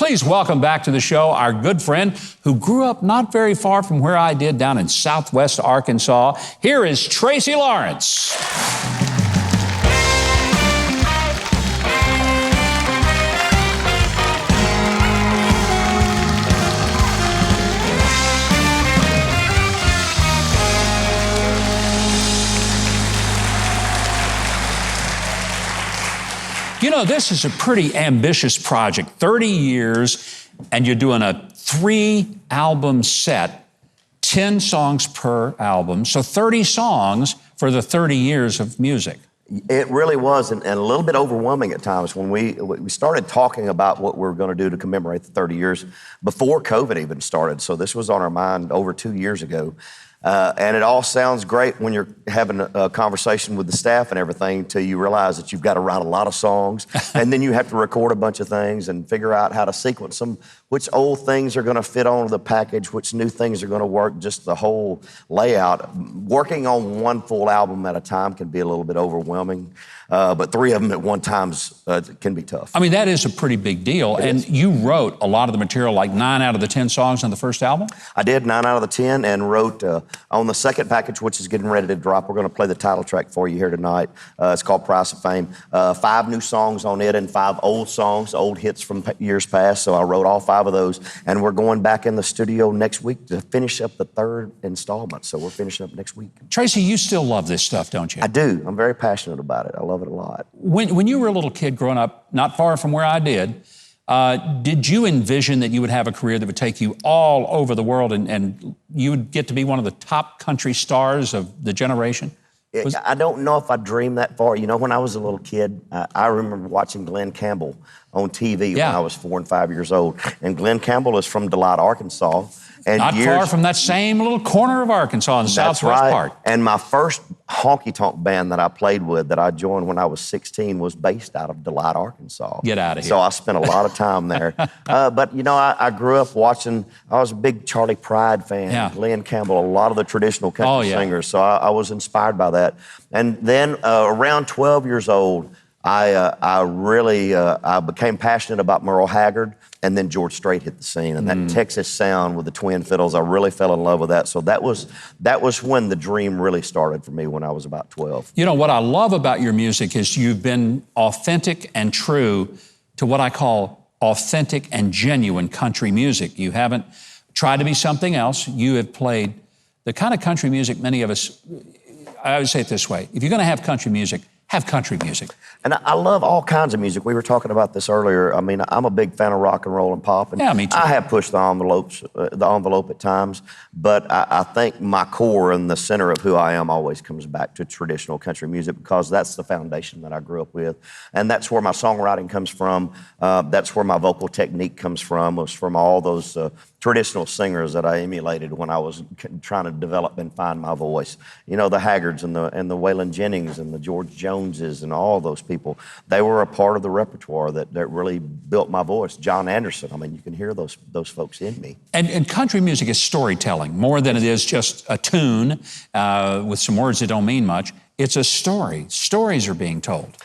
Please welcome back to the show our good friend who grew up not very far from where I did down in southwest Arkansas. Here is Tracy Lawrence. You know, this is a pretty ambitious project, 30 years, and you're doing a 3-album set, 10 songs per album, so 30 songs for the 30 years of music. It really was, and a little bit overwhelming at times when we started talking about what we were going to do to commemorate the 30 years before COVID even started. So this was on our mind over 2 years ago. And it all sounds great when you're having a conversation with the staff and everything until you realize that you've got to write a lot of songs and then you have to record a bunch of things and figure out how to sequence them, which old things are going to fit onto the package, which new things are going to work, just the whole layout. Working on one full album at a time can be a little bit overwhelming, but 3 of them at one time can be tough. I mean, that is a pretty big deal. And you wrote a lot of the material, like 9 out of the 10 songs on the first album? I did 9 out of the 10 and wrote on the second package, which is getting ready to drop. We're going to play the title track for you here tonight. It's called Price of Fame. 5 new songs on it and 5 old songs, old hits from years past. So I wrote all 5 of those. And we're going back in the studio next week to finish up the 3rd installment. So we're finishing up next week. Tracy, you still love this stuff, don't you? I do. I'm very passionate about it. I love it a lot. When you were a little kid growing up, not far from where I did you envision that you would have a career that would take you all over the world and you would get to be one of the top country stars of the generation? I don't know if I dreamed that far. You know, when I was a little kid, I remember watching Glenn Campbell on TV when I was 4 and 5 years old. And Glenn Campbell is from Delight, Arkansas. And not far from that same little corner of Arkansas in the southwest part. And my first honky-tonk band that I played with, that I joined when I was 16, was based out of Delight, Arkansas. Get out of here. So I spent a lot of time there. But, you know, I grew up watching, I was a big Charlie Pride fan, Glenn Campbell, a lot of the traditional country singers. So I was inspired by that. And then around 12 years old, I became passionate about Merle Haggard, and then George Strait hit the scene, and that Texas sound with the twin fiddles, I really fell in love with that. So that was when the dream really started for me when I was about 12. You know, what I love about your music is you've been authentic and true to what I call authentic and genuine country music. You haven't tried to be something else. You have played the kind of country music many of us, I would say it this way, if you're gonna have country music, have country music. And I love all kinds of music. We were talking about this earlier. I mean, I'm a big fan of rock and roll and pop. And me too. I have pushed the envelope at times, but I think my core and the center of who I am always comes back to traditional country music because that's the foundation that I grew up with. And that's where my songwriting comes from. That's where my vocal technique comes from, was from all those traditional singers that I emulated when I was trying to develop and find my voice. You know, the Haggards and the Waylon Jennings and the George Joneses and all those people. They were a part of the repertoire that really built my voice. John Anderson, I mean, you can hear those folks in me. And country music is storytelling more than it is just a tune with some words that don't mean much. It's a story. Stories are being told.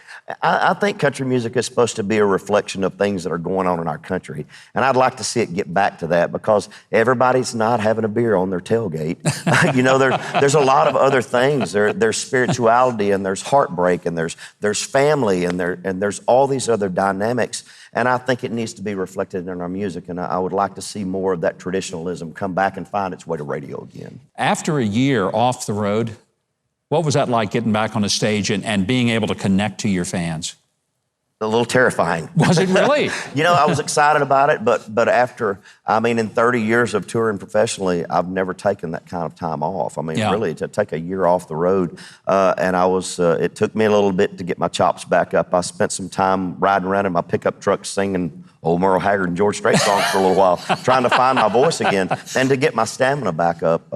I think country music is supposed to be a reflection of things that are going on in our country. And I'd like to see it get back to that because everybody's not having a beer on their tailgate. You know, there's a lot of other things. There's spirituality and there's heartbreak and there's family and there's all these other dynamics. And I think it needs to be reflected in our music. And I would like to see more of that traditionalism come back and find its way to radio again. After a year off the road, what was that like getting back on the stage and being able to connect to your fans? A little terrifying. Was it really? You know, I was excited about it, but after, I mean, in 30 years of touring professionally, I've never taken that kind of time off. I mean, really, to take a year off the road, and it took me a little bit to get my chops back up. I spent some time riding around in my pickup truck singing old Merle Haggard and George Strait songs for a little while, trying to find my voice again and to get my stamina back up.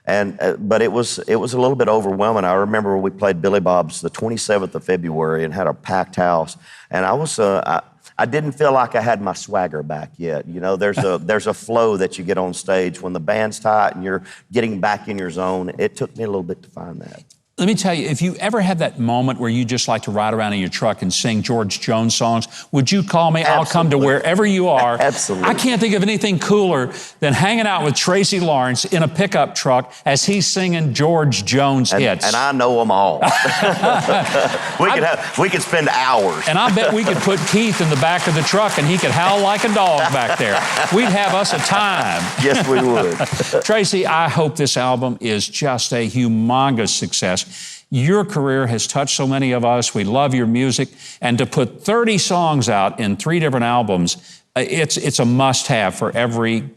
But it was a little bit overwhelming. I remember we played Billy Bob's the 27th of February and had a packed house, and I didn't feel like I had my swagger back yet. You know, there's a flow that you get on stage when the band's tight and you're getting back in your zone. It took me a little bit to find that. Let me tell you, if you ever have that moment where you just like to ride around in your truck and sing George Jones songs, would you call me? Absolutely. I'll come to wherever you are. Absolutely. I can't think of anything cooler than hanging out with Tracy Lawrence in a pickup truck as he's singing George Jones hits. And I know them all. we could spend hours. And I bet we could put Keith in the back of the truck and he could howl like a dog back there. We'd have us a time. Yes, we would. Tracy, I hope this album is just a humongous success. Your career has touched so many of us. We love your music. And to put 30 songs out in 3 different albums, it's a must-have for every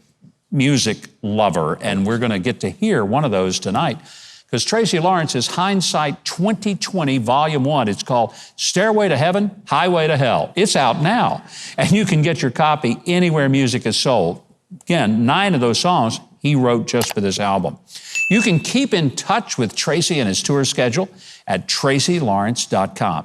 music lover. And we're going to get to hear one of those tonight. Because Tracy Lawrence's Hindsight 2020 Volume 1, it's called Stairway to Heaven, Highway to Hell. It's out now. And you can get your copy anywhere music is sold. Again, 9 of those songs he wrote just for this album. You can keep in touch with Tracy and his tour schedule at tracylawrence.com.